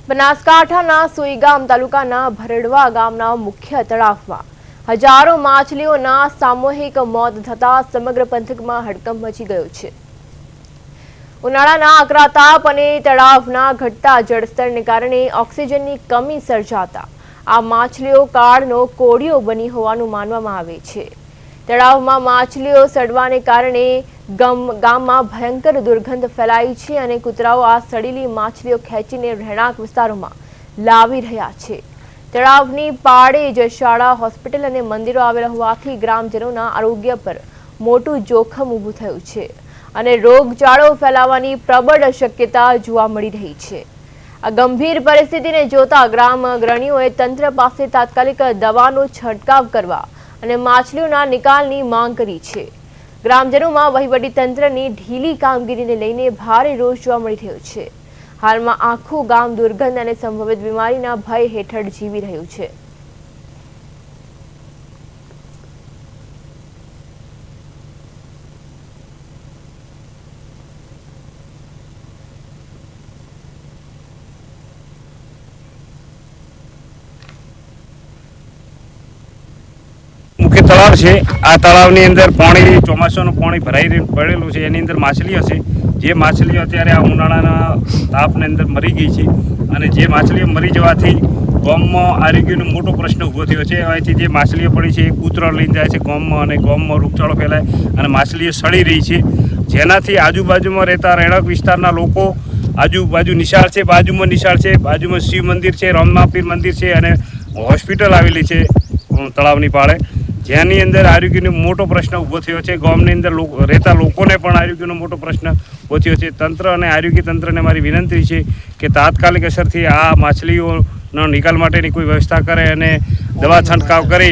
બનાસકાંઠાના સુઈગામ તાલુકાના ભરડવા ગામના મુખ્ય તળાવમાં હજારો માછલીઓના સામૂહિક મોત થતાં સમગ્ર પંથકમાં હડકંપ મચી ગયો છે। ઉનાળાના આકરા તાપ અને તળાવના ઘટતા જળસ્તરને કારણે ઓક્સિજનની કમી સર્જાતા આ માછલીઓ કાળનો કોળિયો બની હોવાનું માનવામાં આવે છે। તળાવમાં માછલીઓ સડવાને કારણે ગામમાં ભયંકર દુર્ગંધ ફેલાઈ છે અને કૂતરાઓ આ સડેલી માછલીઓ ખેંચીને રહેણાંક વિસ્તારોમાં લાવી રહ્યા છે। તળાવની પાળે જ શાળા, હોસ્પિટલ અને મંદિરો આવેલા હોવાથી ગ્રામજનોના આરોગ્ય પર મોટું જોખમ ઊભું થયું છે અને રોગચાળો ફેલાવાની પ્રબળ શક્યતા જોવા મળી રહી છે। આ ગંભીર પરિસ્થિતિને જોતા ગ્રામ અગ્રણીઓએ તંત્ર પાસે તાત્કાલિક દવાનો છંટકાવ કરવા અને માછલીઓના નિકાલની માંગ કરી છે। ગ્રામજનોમાં વહીવટી તંત્રની ઢીલી કામગીરીને લઈને ભારે રોષ જોવા મળી રહ્યો છે। હાલમાં આખું ગામ દુર્ગંધ અને સંભવિત બીમારીના ભય હેઠળ જીવી રહ્યું છે। मुख्य तलाव है। आ तलावनी अंदर पानी ચોમાસાનું પાણી ભરાઈ પડેલું છે। એની અંદર માછલીઓ છે। જે માછલીઓ અત્યારે આ ઉનાળાના તાપની અંદર મરી ગઈ છે અને જે માછલીઓ મરી જવાથી ગામમાં આરોગ્યનો મોટો પ્રશ્ન ઊભો થયો છે। અહીંથી જે માછલીઓ પડી છે એ કૂતરો લઈને જાય છે ગામમાં અને ગામમાં રોગચાળો ફેલાય અને માછલીઓ સડી રહી છે, જેનાથી આજુબાજુમાં રહેતા રહેણાંક વિસ્તારના લોકો આજુબાજુ નિશાળ છે, બાજુમાં નિશાળ છે, બાજુમાં શિવ મંદિર છે, રામનાપીર મંદિર છે અને હોસ્પિટલ આવેલી છે તળાવની પાળે, જેની અંદર આરોગ્યનો મોટો પ્રશ્ન ઊભો થયો છે। ગામની અંદર રહેતા લોકોને પણ આરોગ્યનો મોટો પ્રશ્ન ઊભો થયો છે। તંત્ર અને આરોગ્ય તંત્રને મારી વિનંતી છે કે તાત્કાલિક અસરથી આ માછલીઓનો નિકાલ માટેની કોઈ વ્યવસ્થા કરે અને દવા છંટકાવ કરે।